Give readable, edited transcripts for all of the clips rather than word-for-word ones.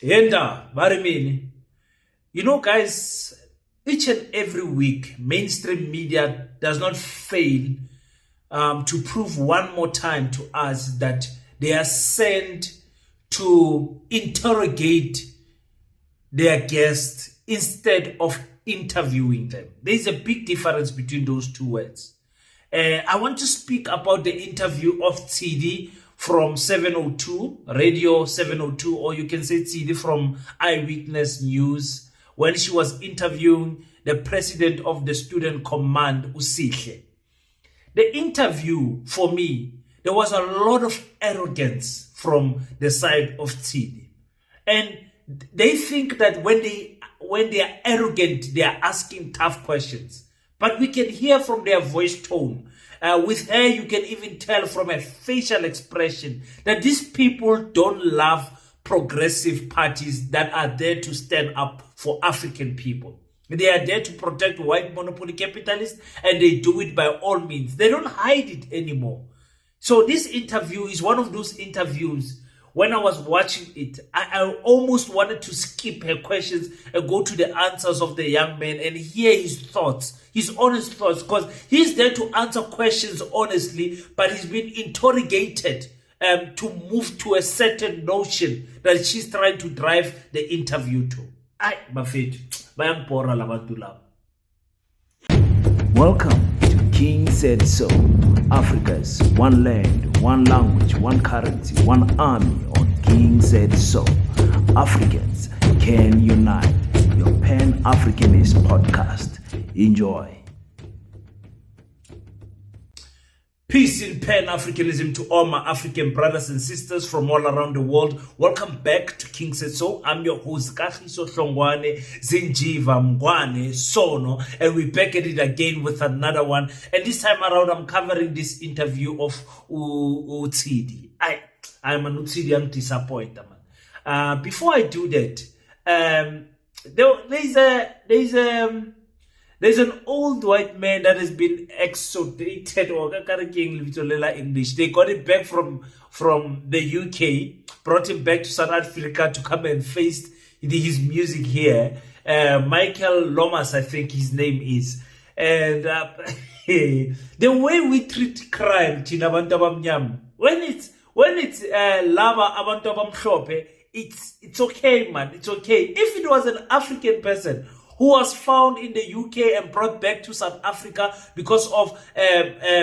Yenda, Barimini. You know, guys, each and every week, mainstream media does not fail to prove one more time to us that they are sent to interrogate their guests instead of interviewing them. There's a big difference between those two words. I want to speak about the interview of Tshidi from 702, Radio 702, or you can say Tshidi from Eyewitness News, when she was interviewing the president of the student command, Sihle. The interview, for me, there was a lot of arrogance from the side of Tshidi. And they think that when they are arrogant, they are asking tough questions. But we can hear from their voice tone. With her, you can even tell from her facial expression that these people don't love progressive parties that are there to stand up for African people. They are there to protect white monopoly capitalists, and they do it by all means. They don't hide it anymore. So this interview is one of those interviews. When I was watching it, I almost wanted to skip her questions and go to the answers of the young man and hear his thoughts, his honest thoughts, because he's there to answer questions honestly, but he's been interrogated to move to a certain notion that she's trying to drive the interview to. Welcome to King Said So, Africa's one land, one language, one currency, one army on King Said So. Africans can unite. Your Pan-Africanist podcast. Enjoy. Peace in Pan-Africanism to all my African brothers and sisters from all around the world. Welcome back to King Said So. I'm your host, Kagiso Hlongwane, Zinjiva Mngwane, Sono, and we're back at it again with another one. And this time around, I'm covering this interview of Tshidi. I'm an Tshidi, I'm disappointed, man. Before I do that, there's an old white man that has been extradited, or English. They got it back from the UK, brought him back to South Africa to come and face his music here. Michael Lomas, I think his name is. And the way we treat crime, when it's lava abantu abamhlophe, it's okay, man. It's okay. If it was an African person who was found in the UK and brought back to South Africa because of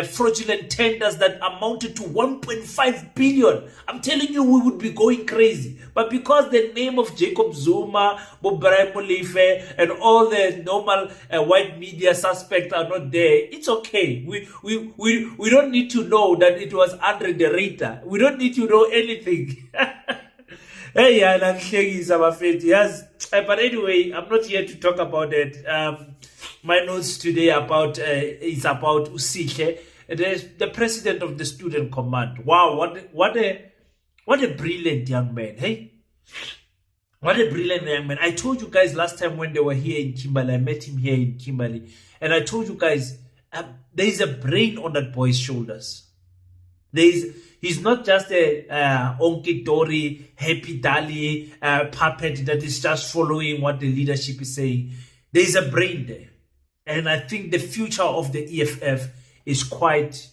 fraudulent tenders that amounted to 1.5 billion. I'm telling you, we would be going crazy. But because the name of Jacob Zuma, Bob-Brian Molefe, and all the normal white media suspects are not there, it's okay. We don't need to know that it was Andre the Rita. We don't need to know anything. Hey, yes. But anyway, I'm not here to talk about it. My notes today is about Sihle, the president of the student command. Wow, what a brilliant young man, hey? What a brilliant young man. I told you guys last time when they were here in Kimberley, I met him here in Kimberley, and I told you guys there is a brain on that boy's shoulders. He's not just a onky-dory, happy-dally puppet that is just following what the leadership is saying. There's a brain there. And I think the future of the EFF is quite,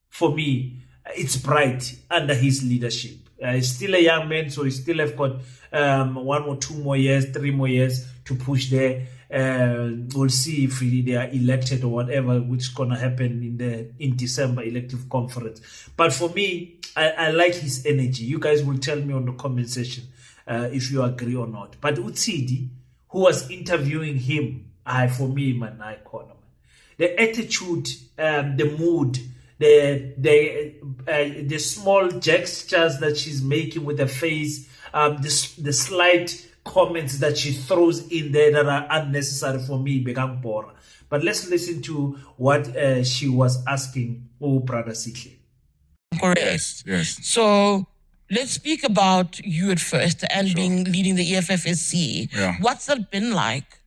for me, it's bright under his leadership. He's still a young man, so he still have got 1 or 2 more years, 3 more years to push there. We'll see if they are elected or whatever, which is going to happen in December elective conference. But for me, I like his energy. You guys will tell me on the comment section if you agree or not. But Tshidi, who was interviewing him, for me, man, icon, man. The attitude, the mood, the small gestures that she's making with her face, the slight comments that she throws in there that are unnecessary for me, Begang Bora. But let's listen to what she was asking Brother Sihle. Correct. Yes. So let's speak about you at first and leading the EFFSC. Yeah. What's that been like?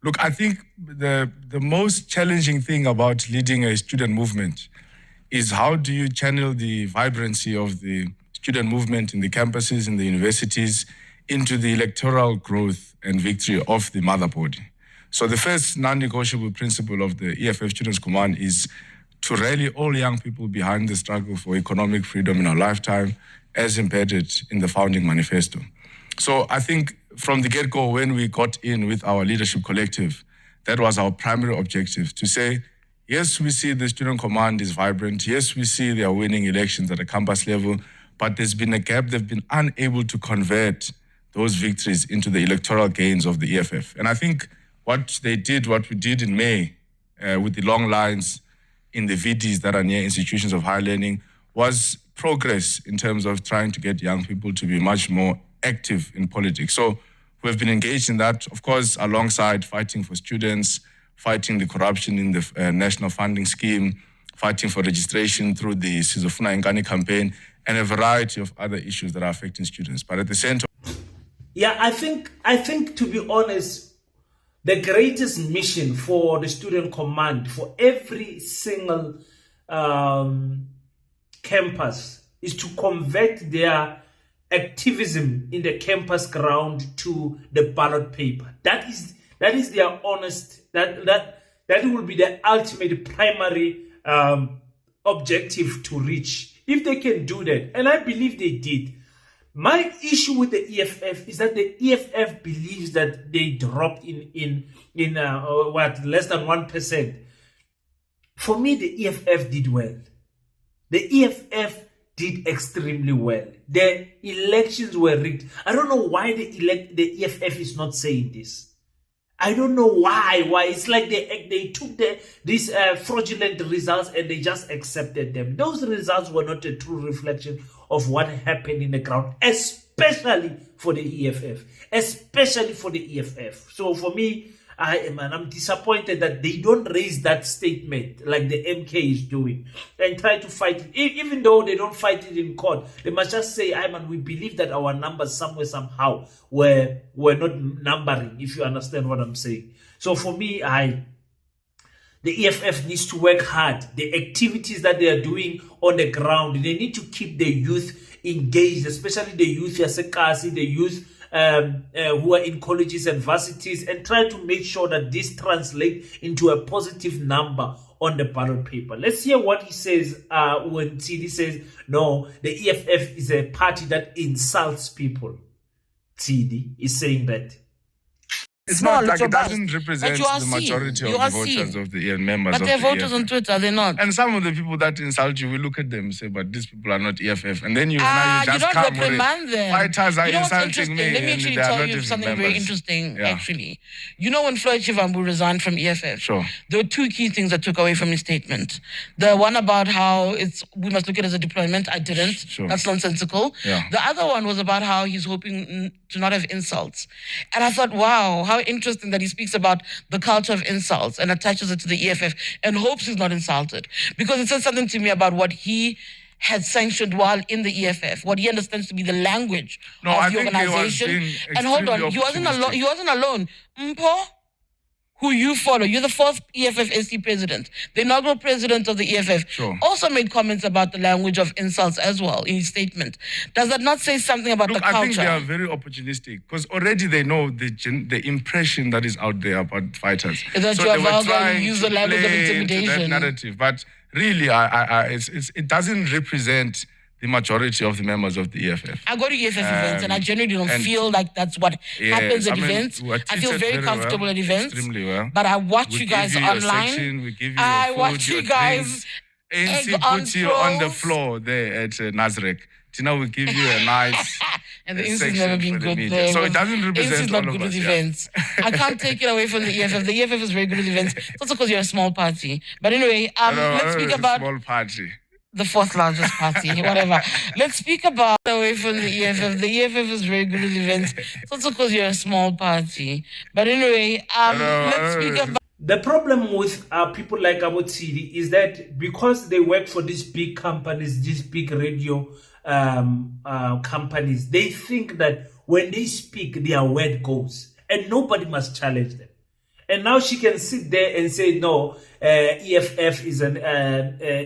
Look, I think the most challenging thing about leading a student movement is how do you channel the vibrancy of the student movement in the campuses, in the universities, into the electoral growth and victory of the mother body. So the first non-negotiable principle of the EFF Students' Command is to rally all young people behind the struggle for economic freedom in our lifetime, as embedded in the founding manifesto. So I think from the get-go, when we got in with our leadership collective, that was our primary objective, to say, yes, we see the Student Command is vibrant. Yes, we see they are winning elections at a campus level, but there's been a gap. They've been unable to convert those victories into the electoral gains of the EFF. And I think what we did in May with the long lines in the VDs that are near institutions of higher learning was progress in terms of trying to get young people to be much more active in politics. So we've been engaged in that, of course, alongside fighting for students, fighting the corruption in the national funding scheme, fighting for registration through the Sizofuna Ingane campaign, and a variety of other issues that are affecting students. But at the center... Yeah, I think to be honest, the greatest mission for the Student Command, for every single campus, is to convert their activism in the campus ground to the ballot paper. That is their honest, that will be the ultimate primary objective to reach. If they can do that, and I believe they did. My issue with the EFF is that the EFF believes that they dropped in less than 1%. For me, the EFF did well. The EFF did extremely well. The elections were rigged. I don't know why the EFF is not saying this. I don't know why. It's like they took these fraudulent results and they just accepted them. Those results were not a true reflection of what happened in the ground, especially for the EFF. Especially for the EFF. So for me, I'm disappointed that they don't raise that statement like the MK is doing and try to fight it. Even though they don't fight it in court, they must just say, we believe that our numbers somehow were not numbering, if you understand what I'm saying. So for me, the EFF needs to work hard. The activities that they are doing on the ground, they need to keep the youth engaged, especially the youth Yasekasi, the youth who are in colleges and varsities, and try to make sure that this translates into a positive number on the ballot paper. Let's hear what he says when Tshidi says, no, the EFF is a party that insults people. Tshidi is saying that. It's not like it doesn't represent the majority of the voters of the members of the EFF. But they're voters on Twitter, are they not? And some of the people that insult you, we look at them and say, but these people are not EFF. And then you just don't come reprimand them. Fighters are insulting me. Let me actually tell you something very interesting, actually. You know when Floyd Shivambu resigned from EFF, sure, there were two key things I took away from his statement. The one about how we must look at it as a deployment. I didn't. Sure. That's nonsensical. Yeah. The other one was about how he's hoping to not have insults. And I thought, wow, how interesting that he speaks about the culture of insults and attaches it to the EFF and hopes he's not insulted. Because it says something to me about what he had sanctioned while in the EFF, what he understands to be the language of the organization. And hold on, he wasn't alone. Mpo, who you follow, you're the fourth EFF SC president, the inaugural president of the EFF, sure, also made comments about the language of insults as well in his statement. Does that not say something about the culture? I think they are very opportunistic because already they know the impression that is out there about fighters. That so you're they were trying to use the language of intimidation. That narrative, but really, it doesn't represent the majority of the members of the EFF. I go to EFF events and I generally don't feel like that's what happens at events. I feel very comfortable at events. Extremely well. But I watch you guys online. We give you I food, watch you guys ANC put you on the floor there at Nazareth. Tina will give you a nice and the ANC has never been good there. So it doesn't represent ANC is not good with events. I can't take it away from the EFF. The EFF is very good with events. It's also because you're a small party. But anyway, let's speak about small party. The fourth largest party, whatever. Let's speak about away from the EFF. The EFF is very good with events. It's also because you're a small party. But anyway, let's speak about... The problem with people like Tshidi is that because they work for these big companies, these big radio companies, they think that when they speak, their word goes. And nobody must challenge them. And now she can sit there and say, no, EFF is an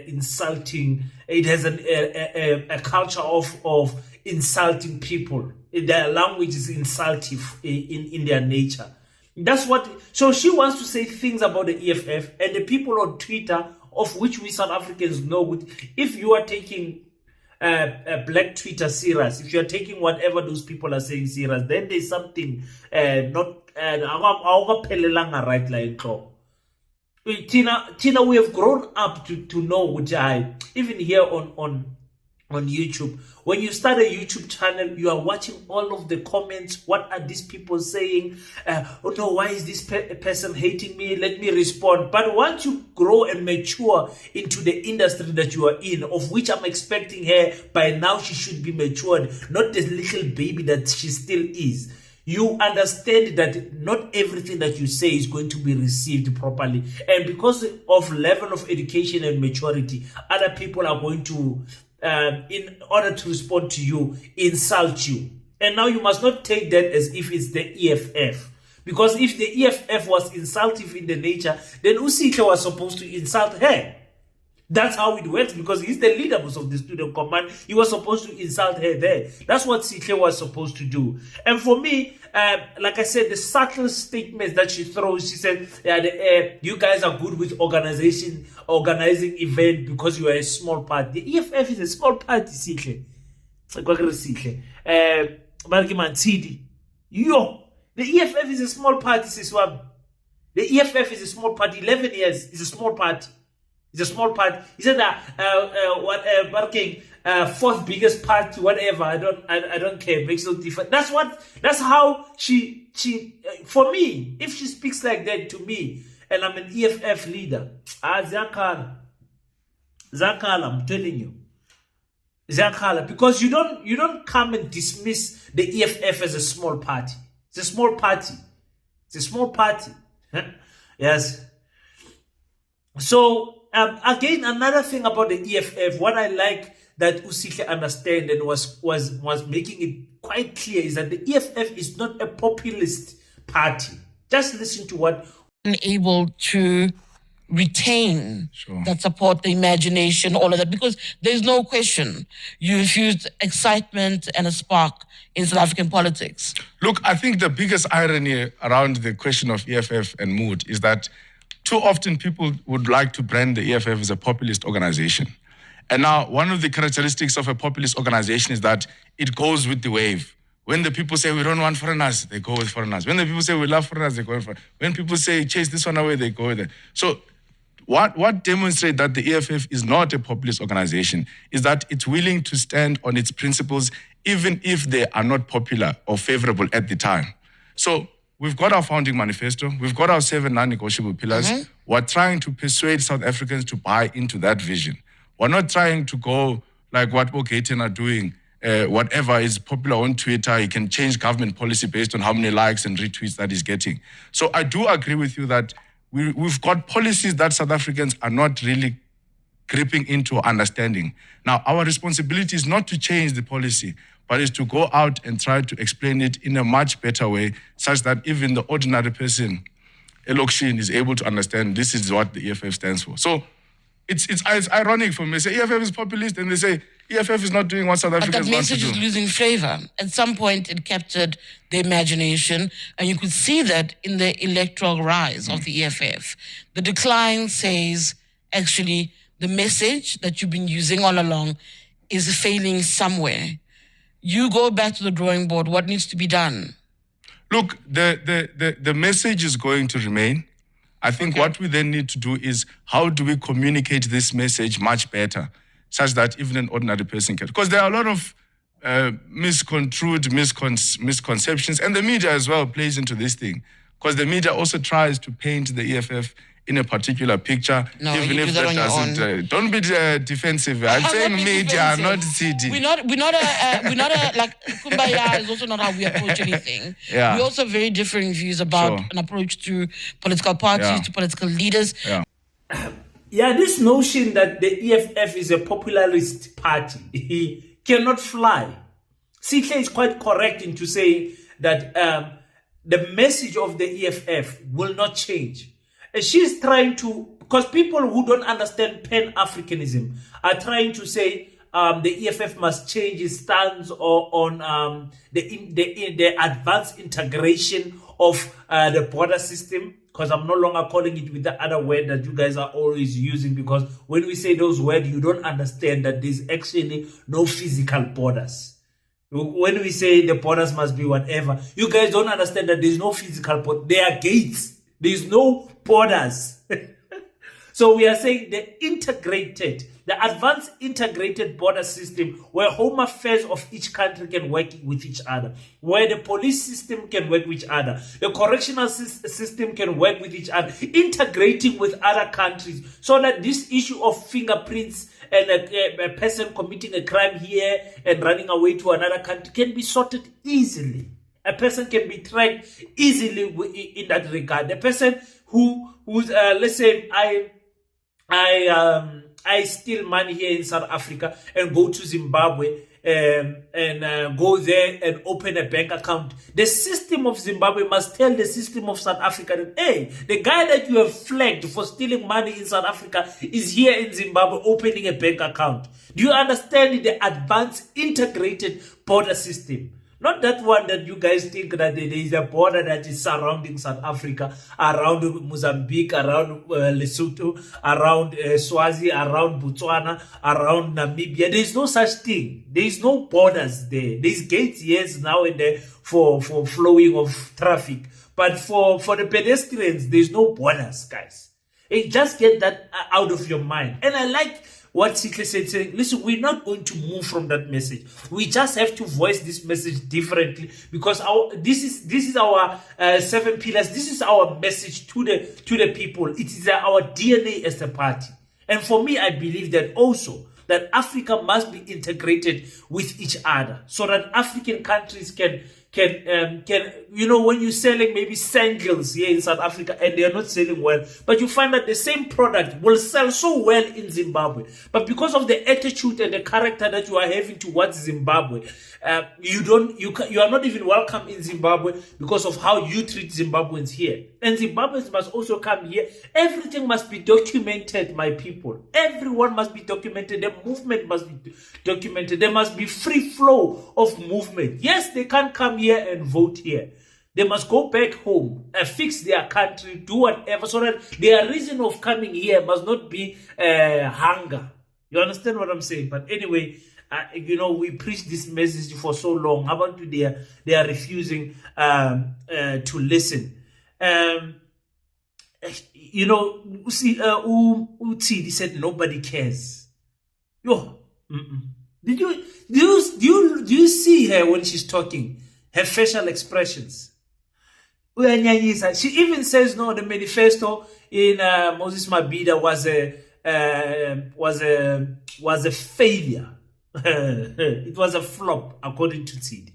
insulting, it has a culture of insulting people. their language is insultive in their nature. That's what. So she wants to say things about the EFF and the people on Twitter, of which we South Africans know. If you are taking black Twitter serious, if you are taking whatever those people are saying serious, then there's something not right like Tina, we have grown up to know which even here on YouTube. When you start a YouTube channel, you are watching all of the comments. What are these people saying? Oh no, why is this person hating me? Let me respond. But once you grow and mature into the industry that you are in, of which I'm expecting her by now, she should be matured, not this little baby that she still is. You understand that not everything that you say is going to be received properly. And because of level of education and maturity, other people are going to, in order to respond to you, insult you. And now you must not take that as if it's the EFF. Because if the EFF was insultive in the nature, then Sihle was supposed to insult her. That's how it works, because he's the leader of the student command. He was supposed to insult her there. That's what Sihle was supposed to do. And for me, like I said, the subtle statements that she throws, she said, you guys are good with organizing event because you are a small party. The EFF is a small party, Sihle. Tshidi. The EFF is a small party, Siswam. The EFF is a small party. 11 years is a small party. It's a small party. He said that barking fourth biggest party, whatever. I don't care. It makes no difference. That's how she for me, if she speaks like that to me and I'm an EFF leader, Zakala, I'm telling you. Zakala, because you don't come and dismiss the EFF as a small party. It's a small party. It's a small party. Yes. So again, another thing about the EFF, what I like that Sihle understand and was making it quite clear is that the EFF is not a populist party. Just listen to what able to retain that support, the imagination, all of that, because there's no question you infused excitement and a spark in South African politics. Look, I think the biggest irony around the question of EFF and mood is that too often people would like to brand the EFF as a populist organization. And now one of the characteristics of a populist organization is that it goes with the wave. When the people say we don't want foreigners, they go with foreigners. When the people say we love foreigners, they go with foreigners. When people say chase this one away, they go with it. So what demonstrates that the EFF is not a populist organization is that it's willing to stand on its principles even if they are not popular or favorable at the time. So we've got our founding manifesto. We've got our 7 non-negotiable pillars. Mm-hmm. We're trying to persuade South Africans to buy into that vision. We're not trying to go like what Bogaten are doing. Whatever is popular on Twitter, he can change government policy based on how many likes and retweets that he's getting. So I do agree with you that we've got policies that South Africans are not really gripping into or understanding. Now, our responsibility is not to change the policy, but is to go out and try to explain it in a much better way, such that even the ordinary person, Elokshin, is able to understand this is what the EFF stands for. So it's ironic for me. They say EFF is populist, and they say EFF is not doing what South Africans want to do. But that message is losing flavor. At some point, it captured the imagination, and you could see that in the electoral rise of the EFF. The decline says, actually, the message that you've been using all along is failing somewhere. You go back to the drawing board. What needs to be done? Look, the message is going to remain. I think what we then need to do is how do we communicate this message much better, such that even an ordinary person can. Because there are a lot of misconstrued misconceptions, and the media as well plays into this thing. Because the media also tries to paint the EFF in a particular picture, no, even if that doesn't. Don't be defensive. I'm saying media, not Tshidi. We're not like Kumbaya is also not how we approach anything. Yeah. We also have very different views about an approach to political parties, to political leaders. Yeah, this notion that the EFF is a popularist party cannot fly. Sihle is quite correct in to say that the message of the EFF will not change. And she's trying to, because people who don't understand Pan-Africanism are trying to say, the EFF must change its stance on the advanced integration of the border system, because I'm no longer calling it with the other word that you guys are always using, because when we say those words, you don't understand that there's actually no physical borders. When we say the borders must be whatever, you guys don't understand that there's no physical border. There are gates. There's no borders. So we are saying the advanced integrated border system, where home affairs of each country can work with each other, where the police system can work with each other, the correctional system can work with each other, integrating with other countries, so that this issue of fingerprints and a person committing a crime here and running away to another country can be sorted easily. A person can be tracked easily in that regard. The person who's let's say I steal money here in South Africa and go to Zimbabwe and go there and open a bank account. The system of Zimbabwe must tell the system of South Africa that, hey, the guy that you have flagged for stealing money in South Africa is here in Zimbabwe opening a bank account. Do you understand the advanced integrated border system? Not that one that you guys think that there is a border that is surrounding South Africa, around Mozambique, around Lesotho, around Swazi, around Botswana, around Namibia. There is no such thing. There is no borders there. There is gates, yes, now and there for flowing of traffic. But for the pedestrians, there is no borders, guys. Hey, just get that out of your mind. And I like what Sihle said, saying, listen, we're not going to move from that message. We just have to voice this message differently, because this is our 7 pillars. This is our message to the people. It is our DNA as a party. And for me, I believe that also that Africa must be integrated with each other, so that African countries can when you're selling maybe sandals here in South Africa and they are not selling well, but you find that the same product will sell so well in Zimbabwe, but because of the attitude and the character that you are having towards Zimbabwe, you are not even welcome in Zimbabwe because of how you treat Zimbabweans here. And Zimbabweans must also come here. Everything must be documented, my people. Everyone must be documented. The movement must be documented. There must be free flow of movement. Yes, they can't come here and vote here. They must go back home and fix their country, do whatever, so that their reason of coming here must not be hunger. You understand what I'm saying? But anyway, we preach this message for so long. How about they are refusing to listen? Tshidi said nobody cares. Yo, do you see her when she's talking? Her facial expressions. She even says no. The manifesto in Moses Mabhida was a failure. It was a flop, according to Tshidi.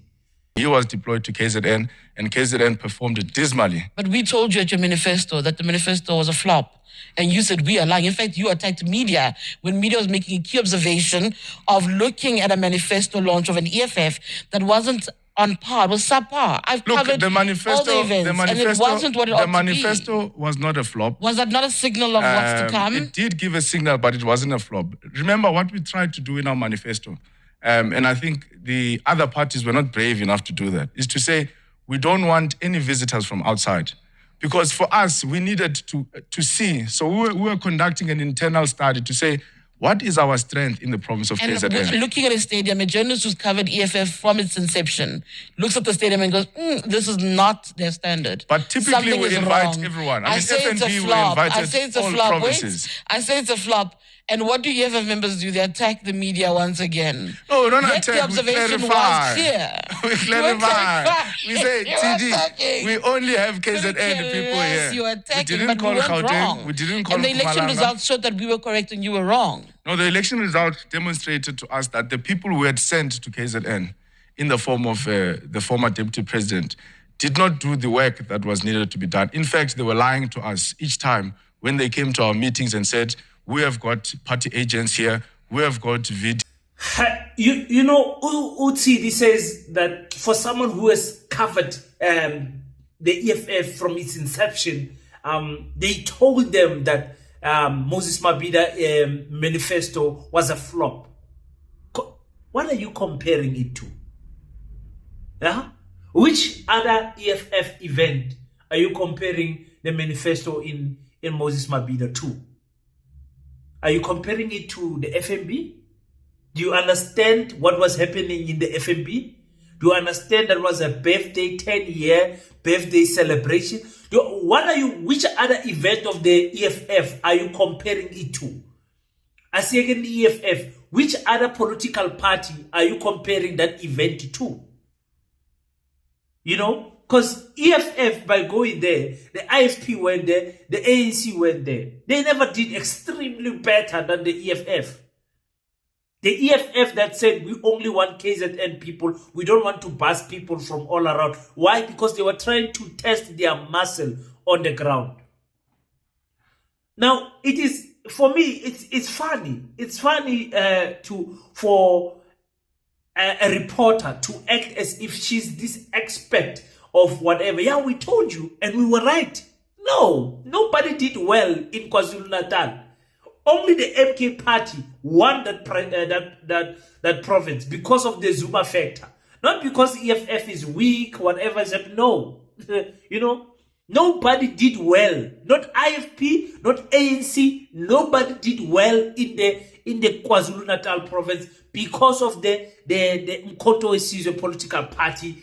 He was deployed to KZN, and KZN performed dismally. But we told you at your manifesto that the manifesto was a flop. And you said we are lying. In fact, you attacked media when media was making a key observation of looking at a manifesto launch of an EFF that wasn't on par, it was subpar. I've covered the manifesto, all the events, and it wasn't what it ought to be. The manifesto was not a flop. Was that not a signal of what's to come? It did give a signal, but it wasn't a flop. Remember what we tried to do in our manifesto, and I think the other parties were not brave enough to do that, is to say we don't want any visitors from outside. Because for us, we needed to see. So we were conducting an internal study to say, what is our strength in the province of KZN? And looking at a stadium, a journalist who's covered EFF from its inception looks at the stadium and goes, this is not their standard. But typically we invite everyone. I mean, FNB, we invited all provinces. I say it's a flop. And what do EFF members do? They attack the media once again. No, we don't attack. The observation was clear. We clarify. We say, Tshidi, we only have KZN people here. You attacking, we didn't call Gauteng. We didn't call And the election Mpumalanga. results showed that we were correct and you were wrong. No, the election results demonstrated to us that the people who had sent to KZN in the form of the former deputy president did not do the work that was needed to be done. In fact, they were lying to us each time when they came to our meetings and said, we have got party agents here, we have got video. Tshidi says that for someone who has covered the EFF from its inception, they told them that Moses Mabhida manifesto was a flop. What are you comparing it to? Yeah? Which other EFF event are you comparing the manifesto in Moses Mabhida to? Are you comparing it to the FNB? Do you understand what was happening in the FNB? Do you understand that was a birthday, 10-year birthday celebration? Which other event of the EFF are you comparing it to? I say again, the EFF, which other political party are you comparing that event to? You know, because EFF, by going there, the IFP went there, the ANC went there. They never did extremely better than the EFF. The EFF that said we only want KZN people, we don't want to bus people from all around. Why? Because they were trying to test their muscle on the ground. Now, it is, for me, it's funny. It's funny for a reporter to act as if she's this expert of whatever. Yeah, we told you, and we were right. No, nobody did well in KwaZulu-Natal. Only the MK party won that province because of the Zuma factor. Not because EFF is weak, whatever is happening. No. You know, nobody did well. Not IFP, not ANC. Nobody did well in the KwaZulu-Natal province because of the Mkoto Sizwe political party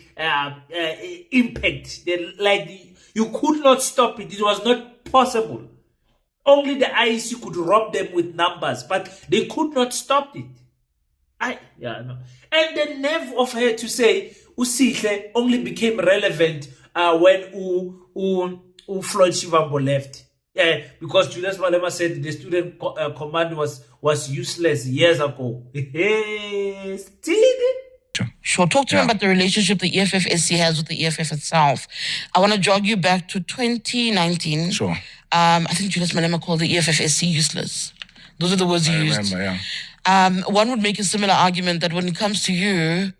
impact. You could not stop it. It was not possible. Only the IEC could rob them with numbers, but they could not stop it. And the nerve of her to say Sihle only became relevant when Floyd Shivambo left. Because Julius Malema said the student command was useless years ago. Hey, Tshidi. Sure. Talk to me about the relationship the EFF-SC has with the EFF itself. I want to jog you back to 2019. Sure. I think Julius Malema called the EFF-SC useless. Those are the words he used. Remember, yeah. One would make a similar argument that when it comes to you,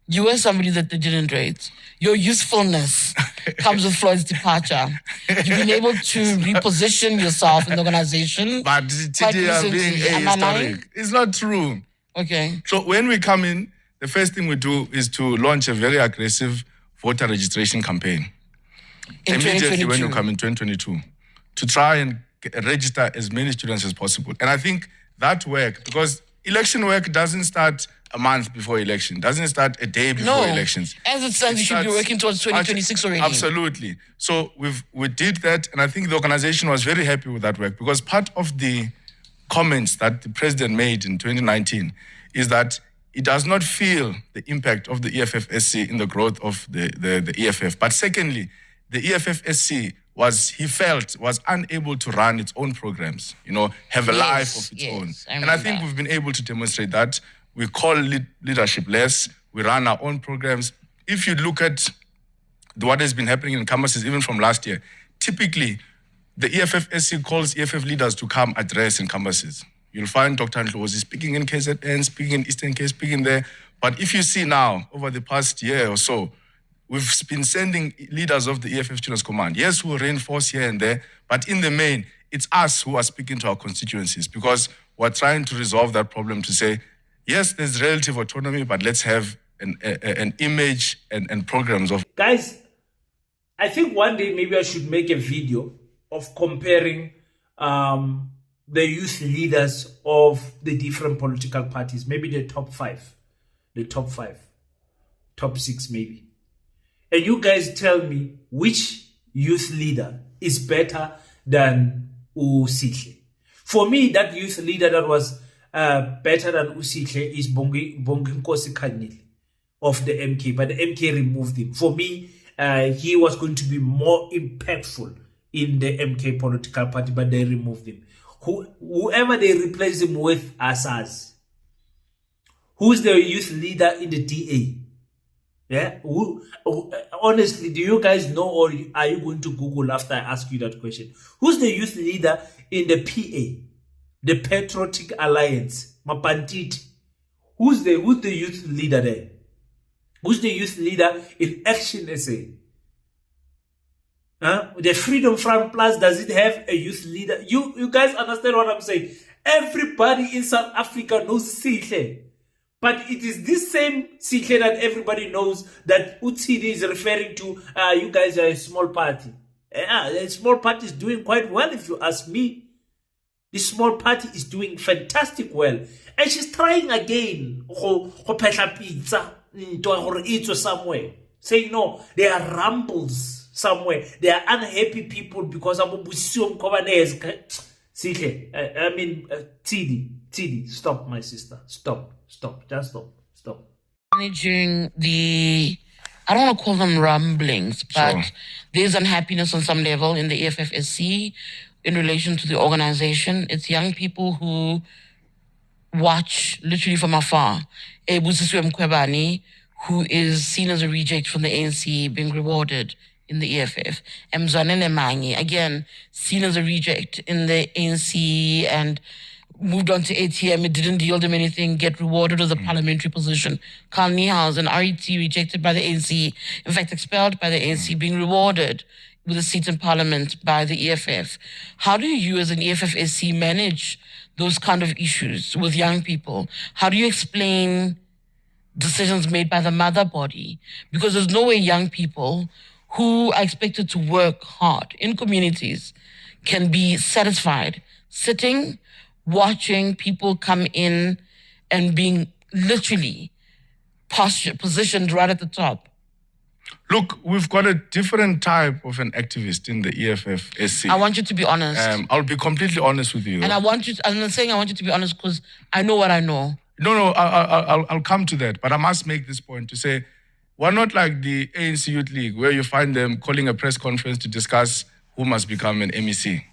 you were somebody that they didn't rate. Your usefulness comes with Floyd's departure. You've been able to reposition yourself in the organization. But Tshidi are being ahistoric. It's not true. Okay. So when we come in, the first thing we do is to launch a very aggressive voter registration campaign. In Immediately when you come in 2022, to try and register as many students as possible. And I think that work, because election work doesn't start a month before election, doesn't start a day before elections. As it stands, you should be working towards 2026 already. Absolutely. So we did that, and I think the organization was very happy with that work, because part of the comments that the president made in 2019 is that it does not feel the impact of the EFF-SC in the growth of the EFF. But secondly, the EFF-SC he felt was unable to run its own programs, have a life of its own. And I think we've been able to demonstrate that. We call leadership less. We run our own programs. If you look at what has been happening in campuses, even from last year, typically the EFF-SC calls EFF leaders to come address in campuses. You'll find Dr. Lonzi speaking in KZN, speaking in Eastern Cape, speaking there. But if you see now, over the past year or so, we've been sending leaders of the EFF Students Command. Yes, we'll reinforce here and there, but in the main, it's us who are speaking to our constituencies, because we're trying to resolve that problem to say, yes, there's relative autonomy, but let's have an image and programs of... Guys, I think one day maybe I should make a video of comparing the youth leaders of the different political parties, maybe the top 6 maybe. And you guys tell me which youth leader is better than Sihle. For me, that youth leader that was better than Sihle is Bonginkosi Kanyile of the MK, but the MK removed him. For me, he was going to be more impactful in the MK political party, but they removed him. Whoever they replace him with, Asaz. Who's the youth leader in the DA? Yeah. Honestly, do you guys know, or are you going to Google after I ask you that question? Who's the youth leader in the PA, the Patriotic Alliance, Mapantiti? Who's the youth leader there? Who's the youth leader in Action SA? The Freedom Front Plus, does it have a youth leader? You guys understand what I'm saying? Everybody in South Africa knows Sihle. But it is this same Sihle that everybody knows that Tshidi is referring to. You guys are a small party. A small party is doing quite well, if you ask me. The small party is doing fantastic well. And she's trying again go phehla pizza to eat somewhere. Saying no, there are rumbles somewhere. There are unhappy people because of Busio Mkovanes. Sihle, Tshidi, stop, my sister. Stop. Just stop. Managing the, I don't want to call them rumblings, but Sure. there's unhappiness on some level in the EFFSC in relation to the organization. It's young people who watch literally from afar. Busisiwe Mkhwebane, who is seen as a reject from the ANC, being rewarded in the EFF. Mzwanele Manyi, again, seen as a reject in the ANC and moved on to ATM. It didn't yield him anything, get rewarded with a parliamentary position. Carl Niehaus, an RET rejected by the ANC, in fact expelled by the ANC, being rewarded with a seat in parliament by the EFF. How do you as an EFFSC manage those kind of issues with young people? How do you explain decisions made by the mother body? Because there's no way young people who are expected to work hard in communities can be satisfied sitting, watching people come in and being literally positioned right at the top. Look, we've got a different type of an activist in the EFF-SC. I want you to be honest. I'll be completely honest with you. And I'm not saying I want you to be honest because I know what I know. No, I'll come to that. But I must make this point to say, we're not like the ANC Youth League where you find them calling a press conference to discuss who must become an MEC.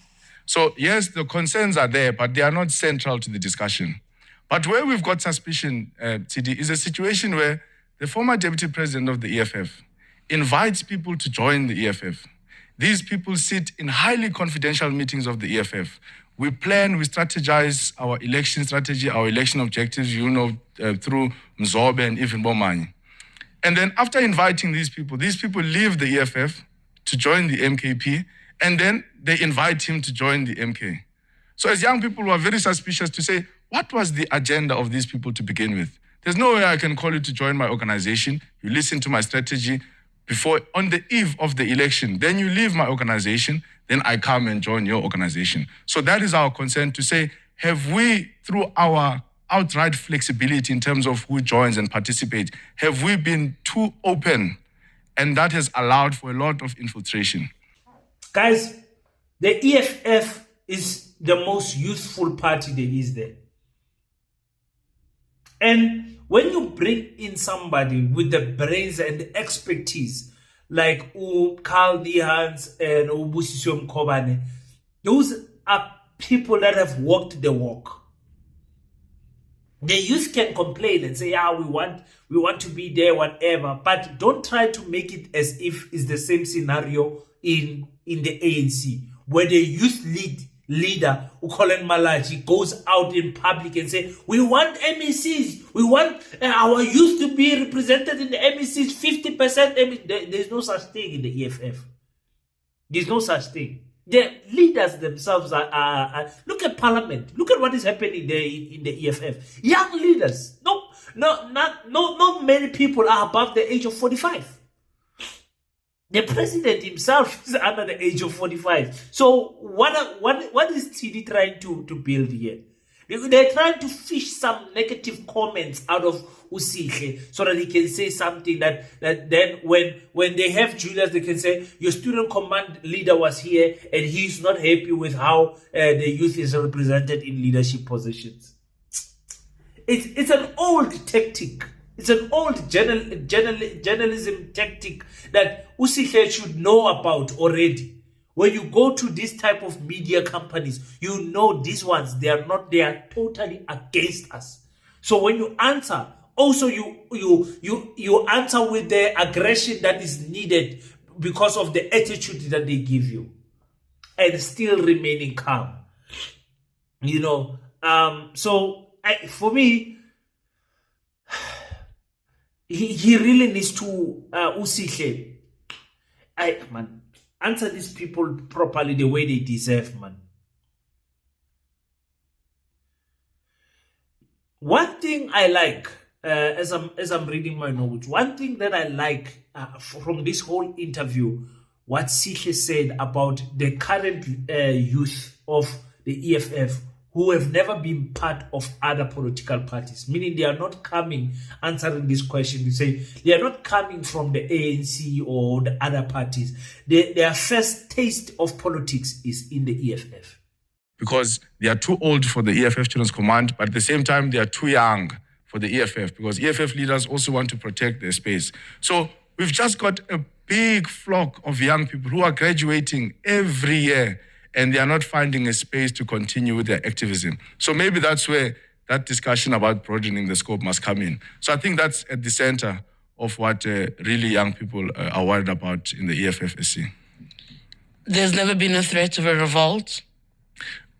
So yes, the concerns are there, but they are not central to the discussion. But where we've got suspicion, Tshidi, is a situation where the former deputy president of the EFF invites people to join the EFF. These people sit in highly confidential meetings of the EFF. We plan, we strategize our election strategy, our election objectives, through Mzobe and even Bomani. And then after inviting these people leave the EFF to join the MKP, and then they invite him to join the MK. So as young people, we are very suspicious to say, what was the agenda of these people to begin with? There's no way I can call you to join my organization. You listen to my strategy before, on the eve of the election. Then you leave my organization, then I come and join your organization. So that is our concern to say, have we, through our outright flexibility in terms of who joins and participates, have we been too open? And that has allowed for a lot of infiltration. Guys, the EFF is the most youthful party there is there. And when you bring in somebody with the brains and the expertise, like Carl Niehaus and Busisiwe Mkhwebane, those are people that have walked the walk. The youth can complain and say, we want to be there, whatever, but don't try to make it as if it's the same scenario in the ANC, where the youth leader, Ukolen Malachi, goes out in public and say, we want MECs, we want our youth to be represented in the MECs, 50%. There's no such thing in the EFF. There's no such thing. The leaders themselves are look at Parliament. Look at what is happening there in the EFF. Young leaders. Not many people are above the age of 45. The president himself is under the age of 45. So what is Tshidi trying to build here? They're trying to fish some negative comments out of Sihle so that he can say something that then when they have Julius, they can say, your student command leader was here and he's not happy with how the youth is represented in leadership positions. It's an old tactic. It's an old journalism tactic that Sihle should know about already. When you go to this type of media companies, you know these ones, they are totally against us. So when you answer, also you answer with the aggression that is needed because of the attitude that they give you, and still remaining calm. For me, he really needs to Sihle. Answer these people properly the way they deserve, man. One thing I like as I'm reading my notes, one thing that I like from this whole interview, what Sihle said about the current youth of the EFF who have never been part of other political parties, meaning they are not coming answering this question. You say they are not coming from the ANC or the other parties. Their first taste of politics is in the EFF. Because they are too old for the EFF Children's Command, but at the same time, they are too young for the EFF, because EFF leaders also want to protect their space. So we've just got a big flock of young people who are graduating every year, and they are not finding a space to continue with their activism. So maybe that's where that discussion about broadening the scope must come in. So I think that's at the center of what really young people are worried about in the EFF-SC. There's never been a threat of a revolt?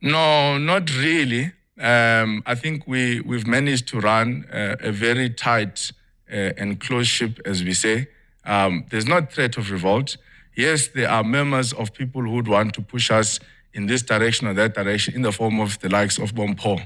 No, not really. I think we've managed to run a very tight and close ship, as we say. There's not threat of revolt. Yes, there are members of people who would want to push us in this direction or that direction in the form of the likes of Bompo,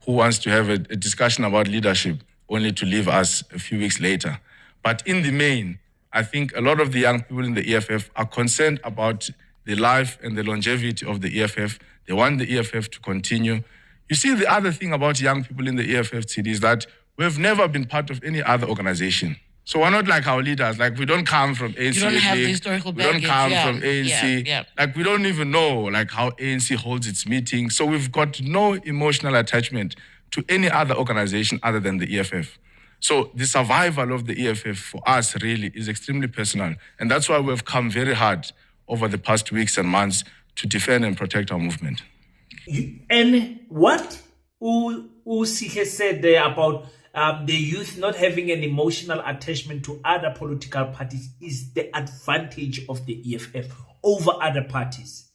who wants to have a discussion about leadership only to leave us a few weeks later. But in the main, I think a lot of the young people in the EFF are concerned about the life and the longevity of the EFF. They want the EFF to continue. You see, the other thing about young people in the EFF, Tshidi, is that we've never been part of any other organization. So we're not like our leaders. Like, we don't come from ANC. You don't have the historical baggage. We don't come from ANC. Like, we don't even know like how ANC holds its meetings. So we've got no emotional attachment to any other organization other than the EFF. So the survival of the EFF for us really is extremely personal. And that's why we've come very hard over the past weeks and months to defend and protect our movement. And what Sihle said there about the youth not having an emotional attachment to other political parties is the advantage of the EFF over other parties.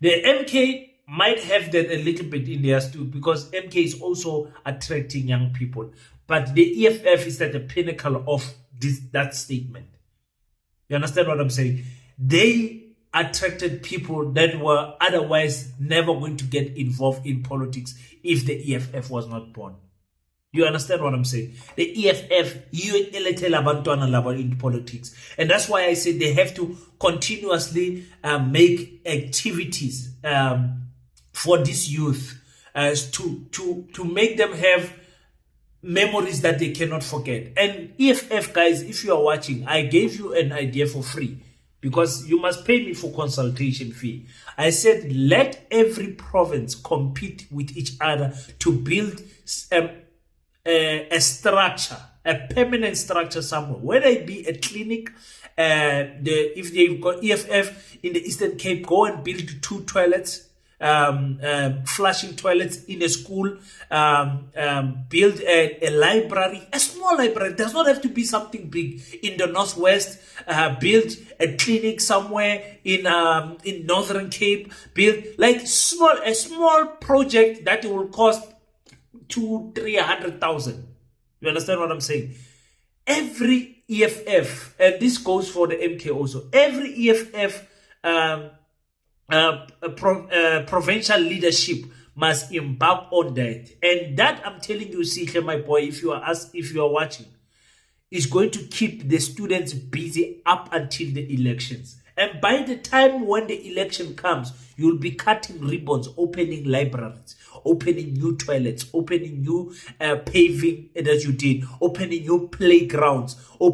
The MK might have that a little bit in theirs too, because MK is also attracting young people. But the EFF is at the pinnacle of that statement. You understand what I'm saying? They attracted people that were otherwise never going to get involved in politics if the EFF was not born. You understand what I'm saying? The EFF, in politics. And that's why I say they have to continuously make activities for this youth to make them have memories that they cannot forget. And EFF, guys, if you are watching, I gave you an idea for free, because you must pay me for consultation fee. I said, let every province compete with each other to build a structure, a permanent structure somewhere, whether it be a clinic. If they've got EFF in the Eastern Cape, go and build 2 toilets, flushing toilets in a school, build a library, a small library. It does not have to be something big. In the Northwest, build a clinic somewhere in Northern Cape, build like a small project that will cost 200,000-300,000. You understand what I'm saying? Every EFF, and this goes for the MK also, every EFF provincial leadership must embark on that. And that, I'm telling you, Sihle, my boy, if you are watching, is going to keep the students busy up until the elections. And by the time when the election comes, you'll be cutting ribbons, opening libraries, opening new toilets, opening new paving that you did, opening new playgrounds, I'm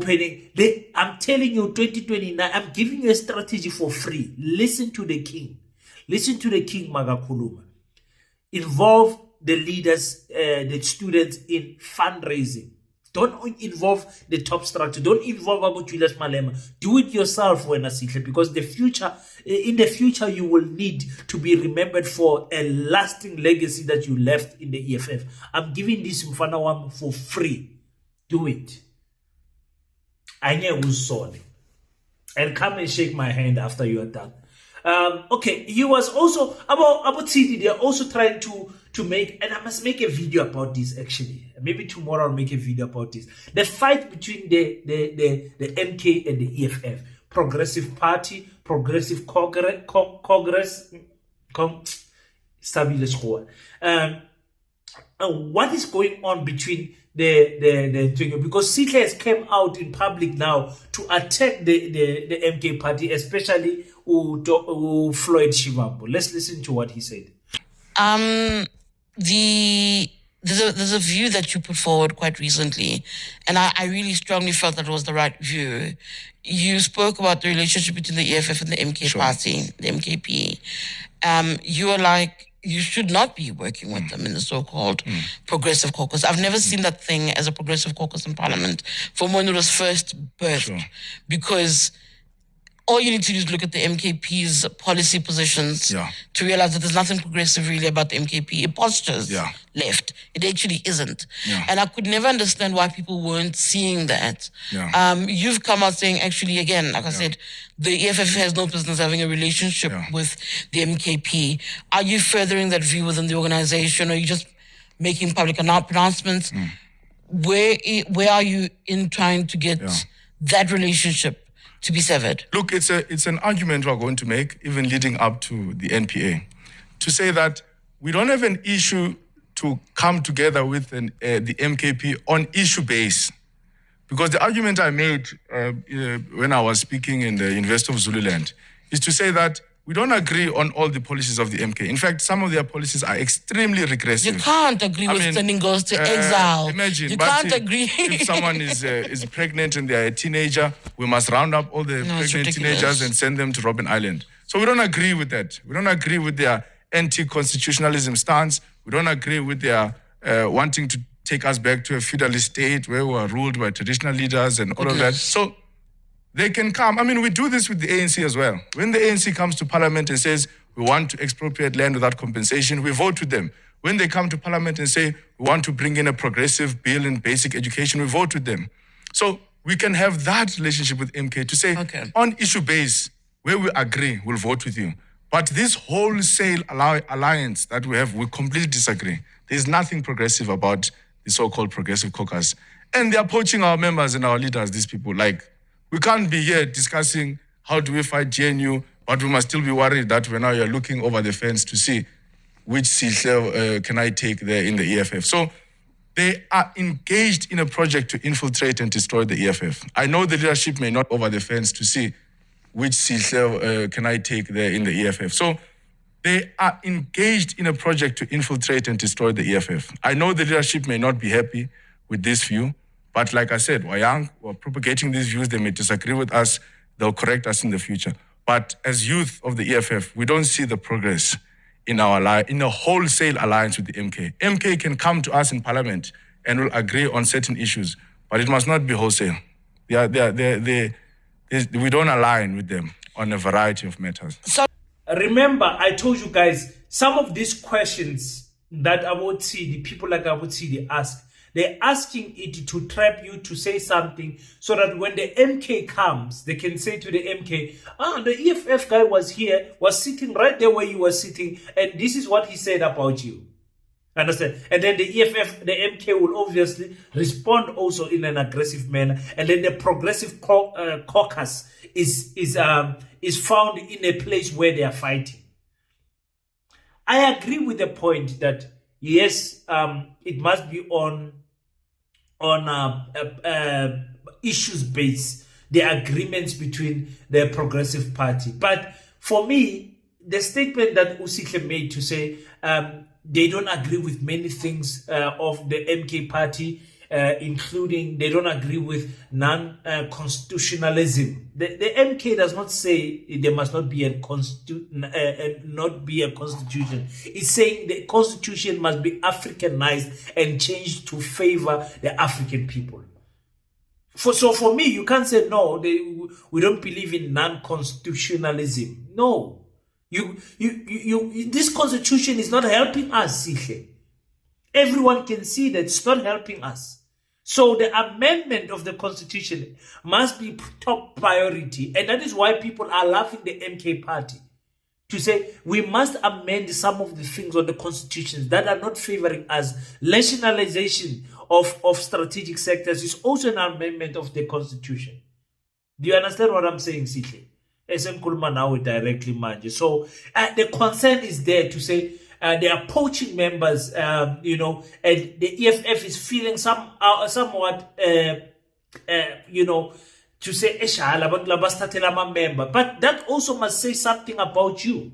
telling you, 2029, I'm giving you a strategy for free. Listen to the king. Listen to the king, Magakuluma. Involve the leaders, the students in fundraising. Don't involve the top structure. Don't involve Abu Julius Malema. Do it yourself, Sihle, because in the future, you will need to be remembered for a lasting legacy that you left in the EFF. I'm giving this Mfanawam for free. Do it. Anye Usone. And come and shake my hand after you are done. Okay, he was also about Tshidi. They are also trying to make, and I must make a video about this actually. Maybe tomorrow I'll make a video about this. The fight between the MK and the EFF, Progressive Party, Progressive Congress. What is going on between the thing, because Sihle has came out in public now to attack the MK party, especially Floyd Shivambu. Let's listen to what he said. There's a view that you put forward quite recently, and I really strongly felt that it was the right view. You spoke about the relationship between the EFF and the MK party, the MKP. You were like, you should not be working with them in the so-called progressive caucus. I've never seen that thing as a progressive caucus in parliament from when it was first birthed, because all you need to do is look at the MKP's policy positions to realize that there's nothing progressive really about the MKP. It postures left. It actually isn't. And I could never understand why people weren't seeing that. You've come out saying, actually, again, like I said, the EFF has no business having a relationship with the MKP. Are you furthering that view within the organization, or are you just making public pronouncements? Where are you in trying to get that relationship to be severed? Look, it's an argument we're going to make, even leading up to the NPA, to say that we don't have an issue to come together with the MKP on issue base. Because the argument I made when I was speaking in the University of Zululand is to say that we don't agree on all the policies of the MK. In fact, some of their policies are extremely regressive. You can't agree with sending girls to exile. Imagine, you can't agree. If someone is pregnant and they're a teenager, we must round up all the pregnant teenagers and send them to Robben Island. So we don't agree with that. We don't agree with their anti-constitutionalism stance. We don't agree with their wanting to take us back to a feudalist state where we were ruled by traditional leaders and all of that. So they can come. I mean, we do this with the ANC as well. When the ANC comes to parliament and says, we want to expropriate land without compensation, we vote with them. When they come to parliament and say, we want to bring in a progressive bill in basic education, we vote with them. So we can have that relationship with MK to say, on issue base, where we agree, we'll vote with you. But this wholesale alliance that we have, we completely disagree. There's nothing progressive about the so-called progressive caucus. And they're poaching our members and our leaders, these people. Like, we can't be here discussing how do we fight GNU, but we must still be worried that when now you're looking over the fence to see which Sihle can I take there in the EFF. So they are engaged in a project to infiltrate and destroy the EFF. I know the leadership may not over the fence to see which Sihle can I take there in the EFF. So they are engaged in a project to infiltrate and destroy the EFF. I know the leadership may not be happy with this view, but like I said, we're young, we're propagating these views, they may disagree with us, they'll correct us in the future. But as youth of the EFF, we don't see the progress in a wholesale alliance with the MK. MK can come to us in parliament and will agree on certain issues, but it must not be wholesale. We don't align with them on a variety of matters. So remember, I told you guys, some of these questions that the people like Tshidi ask, they're asking it to trap you to say something so that when the MK comes, they can say to the MK, the EFF guy was here, was sitting right there where you were sitting, and this is what he said about you. Understand? And then the EFF, the MK will obviously respond also in an aggressive manner, and then the progressive caucus is found in a place where they are fighting. I agree with the point that yes, it must be on issues based, the agreements between the Progressive Party. But for me, the statement that Sihle made to say they don't agree with many things of the MK party, including they don't agree with non-constitutionalism. The MK does not say there must not be a constitution. It's saying the constitution must be Africanized and changed to favor the African people. So for me, you can't say no. We don't believe in non-constitutionalism. No. This constitution is not helping us, Sihle. Everyone can see that it's not helping us. So the amendment of the constitution must be top priority. And that is why people are laughing the MK party to say we must amend some of the things on the constitutions that are not favoring us. Nationalization of strategic sectors is also an amendment of the constitution. Do you understand what I'm saying, Sihle? Directly, manje. So the concern is there to say they are poaching members, and the EFF is feeling somewhat, to say, member. But that also must say something about you.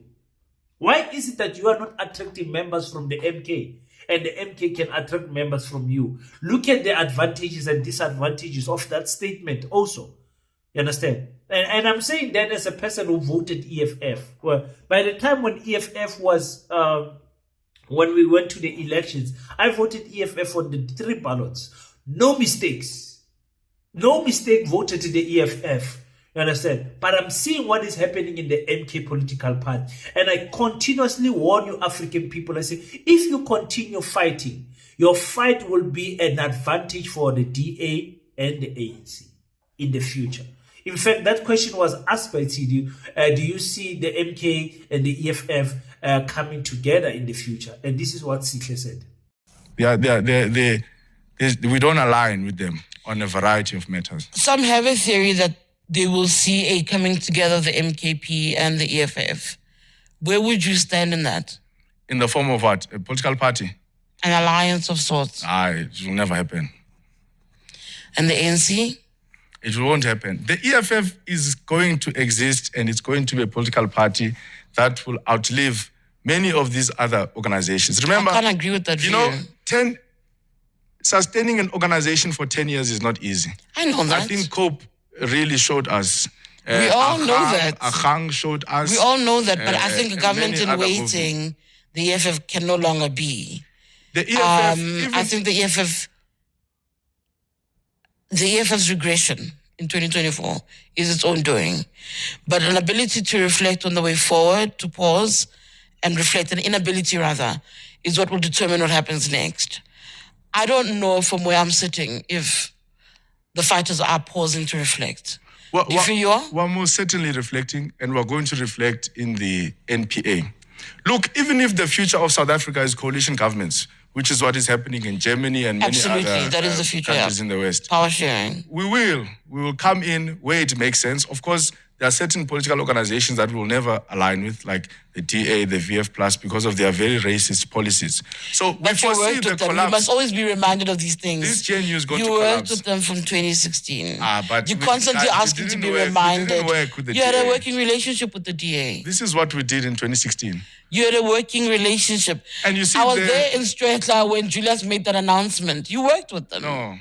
Why is it that you are not attracting members from the MK and the MK can attract members from you? Look at the advantages and disadvantages of that statement also. You understand? And I'm saying that as a person who voted EFF. Well, by the time when EFF was, when we went to the elections, I voted EFF on the 3 ballots. No mistakes. No mistake voted to the EFF. You understand? But I'm seeing what is happening in the MK political party. And I continuously warn you African people. I say, if you continue fighting, your fight will be an advantage for the DA and the ANC in the future. In fact, that question was asked by Tshidi. Do you see the MK and the EFF coming together in the future? And this is what Sihle said. We don't align with them on a variety of matters. Some have a theory that they will see a coming together of the MKP and the EFF. Where would you stand in that? In the form of what? A political party? An alliance of sorts. It will never happen. And the ANC? It won't happen. The EFF is going to exist and it's going to be a political party that will outlive many of these other organizations. Remember, I can't agree with that view. Sustaining an organization for 10 years is not easy. I know that. I think COPE really showed us. We all know that. Ahang showed us. We all know that, but I think a government in waiting, the EFF can no longer be. The EFF, I think the EFF's regression in 2024 is its own doing. But an ability to reflect on the way forward, to pause and reflect, an inability rather, is what will determine what happens next. I don't know from where I'm sitting if the fighters are pausing to reflect. Well, Do you feel you are? We're most certainly reflecting, and we're going to reflect in the NPA. Look, even if the future of South Africa is coalition governments, which is what is happening in Germany and many other that is the future, countries in the West. Power sharing. We will come in where it makes sense. Of course, there are certain political organizations that we'll never align with, like the DA, the VF+, because of their very racist policies. So we foresee the collapse. You must always be reminded of these things. This GNU is going to collapse. You collapse. worked with them from 2016. But you constantly asking to be reminded. We didn't work with the you had DA. a working relationship with the DA. This is what we did in 2016. You had a working relationship. And you see, I was there in Stratla when Julius made that announcement. You worked with them. No.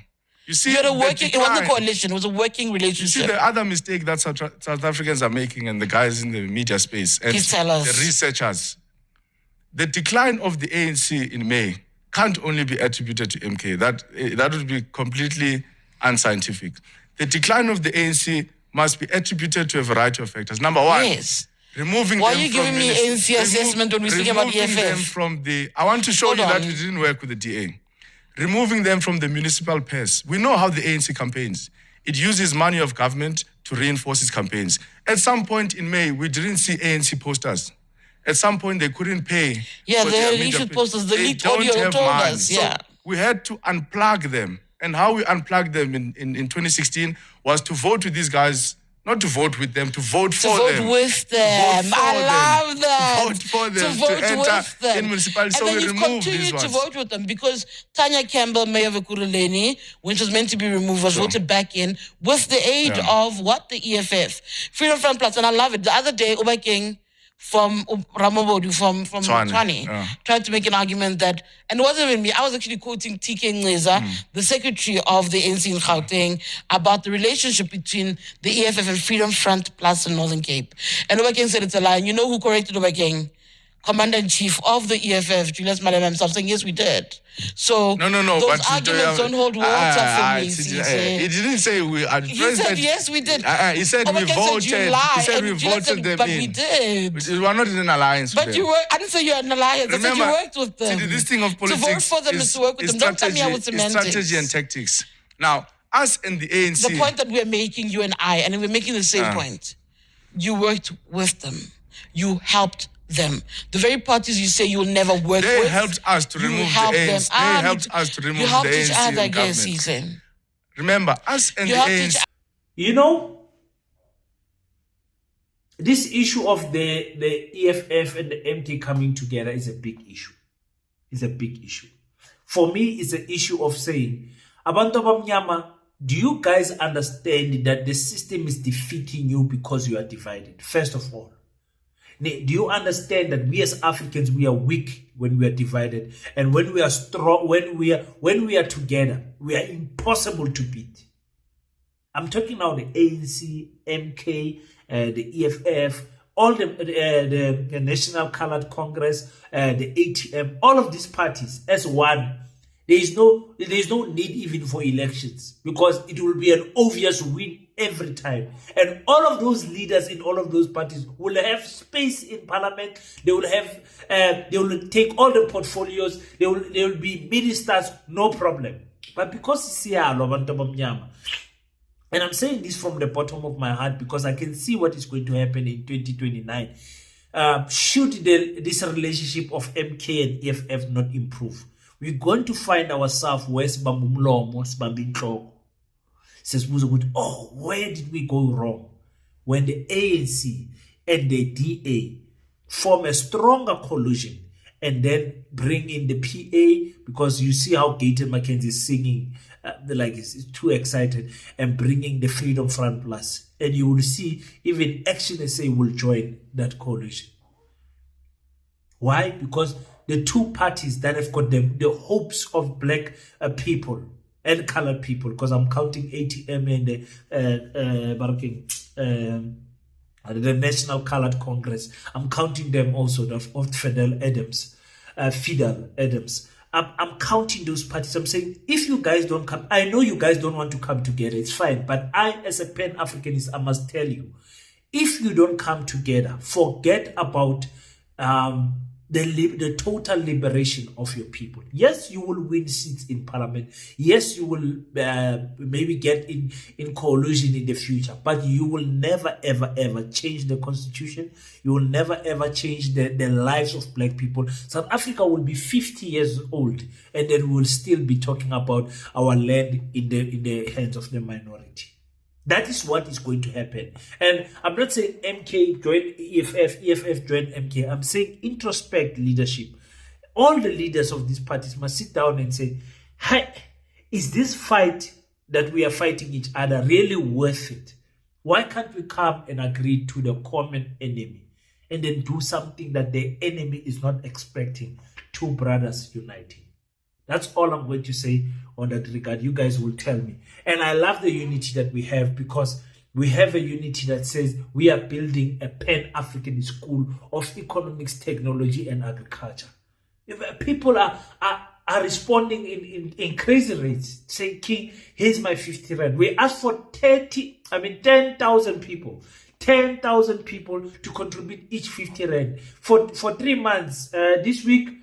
You see, you had a working, it wasn't a coalition, it was a working relationship. You see the other mistake that South Africans are making, and the guys in the media space, and the researchers, the decline of the ANC in May can't only be attributed to MK. That would be completely unscientific. The decline of the ANC must be attributed to a variety of factors. Number one, removing Why them are you giving me ANC assessment when we're speaking about EFF? Them from I want to show you that we didn't work with the DA. Removing them from the municipal pairs. We know how the ANC campaigns. It uses money of government to reinforce its campaigns. At some point in May, we didn't see ANC posters. At some point, they couldn't pay. Yeah, they had issued posters. The leaked audio told us. Yeah. So we had to unplug them. And how we unplugged them in 2016 was to vote with these guys. Not to vote with them, to vote for them. To vote with them. I love that. To vote for them. To vote with them. In municipalities. And so then you've continued to vote with them because Tanya Campbell, Mayor of Ekurhuleni, when she was meant to be removed, was voted back in with the aid of what? The EFF. Freedom Front Plus. And I love it. The other day, Uba King from Ramabodu, from Tshwane, tried to make an argument that, and it wasn't even me, I was actually quoting TK Neza, the secretary of the ANC in Gauteng, about the relationship between the EFF and Freedom Front Plus in Northern Cape. And Obakeng said it's a lie. And you know who corrected Obakeng? Commander-in-Chief of the EFF, Julius Malema himself, saying, yes, we did. So no, those arguments don't hold water for me. He didn't say we... He said, yes, we did. He said we voted. He said we voted them but in. We did. We were not in an alliance with them. I didn't say you're an alliance. Remember, I said you worked with them. See, this thing of politics to vote for them is to work with them. Don't come here with semantics. Strategy and tactics. Now, us and the ANC... The point that we're making, you and I, and we're making the same point. You worked with them. You helped them. The very parties you say you'll never work with. They helped us to remove the ANC. They helped us to remove the ANC. You helped each other, yes, Sihle. Remember, us and the ANC. You know, this issue of the EFF and the MK coming together is a big issue. It's a big issue. For me, it's an issue of saying, Abantu abamnyama, do you guys understand that the system is defeating you because you are divided? First of all, do you understand that we as Africans, we are weak when we are divided, and when we are strong, when we are together, we are impossible to beat. I'm talking now the ANC, MK, the EFF, all the National Colored Congress, the ATM, all of these parties as one. There is no need even for elections, because it will be an obvious win every time. And all of those leaders in all of those parties will have space in parliament. They will have, they will take all the portfolios. They will be ministers, no problem. But because it's here, and I'm saying this from the bottom of my heart because I can see what is going to happen in 2029. Should this relationship of MK and EFF not improve, we're going to find ourselves where oh, where did we go wrong? When the ANC and the DA form a stronger coalition and then bring in the PA, because you see how Gaten Mackenzie is singing, like it's too excited, and bringing the Freedom Front Plus. And you will see even Action SA will join that coalition. Why? Because the two parties that have got the hopes of black people and colored people, because I'm counting ATM and the National Colored Congress. I'm counting them also, of Fidel Adams. I'm counting those parties. I'm saying, if you guys don't come, I know you guys don't want to come together, it's fine. But I, as a Pan-Africanist, I must tell you, if you don't come together, forget about the total liberation of your people. Yes, you will win seats in parliament. Yes, you will maybe get in coalition in the future, but you will never, ever, ever change the constitution. You will never, ever change the lives of black people. South Africa will be 50 years old, and then we'll still be talking about our land in the hands of the minority. That is what is going to happen. And I'm not saying MK join EFF, EFF join MK. I'm saying introspect leadership. All the leaders of these parties must sit down and say, hey, is this fight that we are fighting each other really worth it? Why can't we come and agree to the common enemy and then do something that the enemy is not expecting? Two brothers uniting. That's all I'm going to say on that regard. You guys will tell me. And I love the unity that we have, because we have a unity that says we are building a Pan-African school of economics, technology, and agriculture. People are responding in crazy rates, saying, King, here's my 50 rand. We asked for 10,000 people. 10,000 people to contribute each 50 rand for 3 months. This week,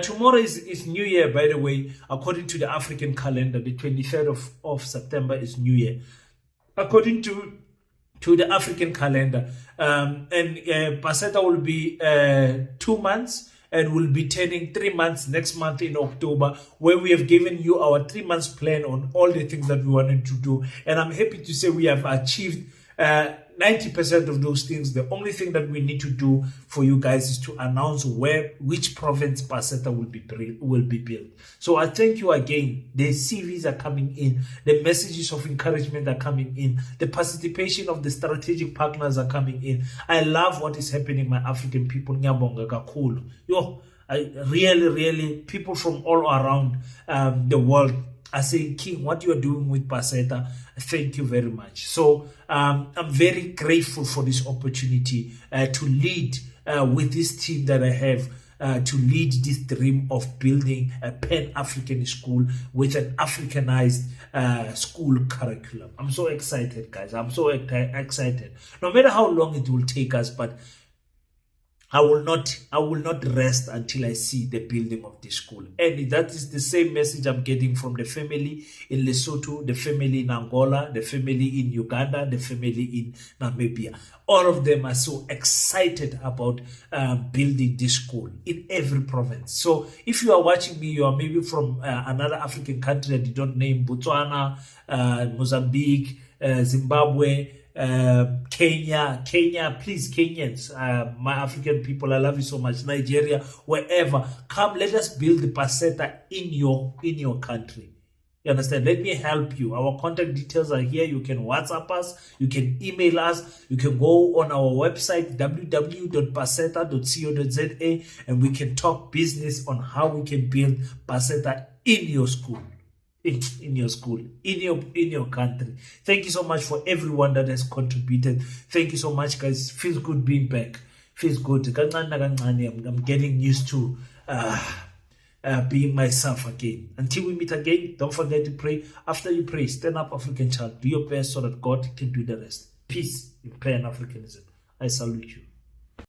tomorrow is New Year, by the way, according to the African calendar. The 23rd of September is New Year, according to the African calendar. And Paseta will be 2 months, and will be turning 3 months next month in October, where we have given you our 3 months plan on all the things that we wanted to do. And I'm happy to say we have achieved 90% of those things. The only thing that we need to do for you guys is to announce which province Paseta will be built. So I thank you again. The CVs are coming in. The messages of encouragement are coming in. The participation of the strategic partners are coming in. I love what is happening, my African people. Ngiyabonga kakhulu. Yo, really, people from all around the world are saying, King, what you are doing with Paseta, thank you very much. So I'm very grateful for this opportunity to lead with this team that I have, to lead this dream of building a Pan-African school with an Africanized school curriculum. I'm so excited, guys. I'm so excited. No matter how long it will take us, but I will not rest until I see the building of the school. And that is the same message I'm getting from the family in Lesotho, the family in Angola, the family in Uganda, the family in Namibia. All of them are so excited about building this school in every province. So if you are watching me, you are maybe from another African country that you don't name, Botswana, Mozambique, Zimbabwe, Kenya, please, Kenyans, my African people, I love you so much. Nigeria, wherever, come, let us build the Paseta in your country. You understand? Let me help you. Our contact details are here. You can WhatsApp us, you can email us, you can go on our website www.paseta.co.za, and we can talk business on how we can build Paseta in your school. In your school, in your country. Thank you so much for everyone that has contributed. Thank you so much, guys. Feels good being back. Feels good. I'm getting used to being myself again. Until we meet again, don't forget to pray. After you pray, stand up, African child. Do your best so that God can do the rest. Peace in Pan-Africanism. I salute you.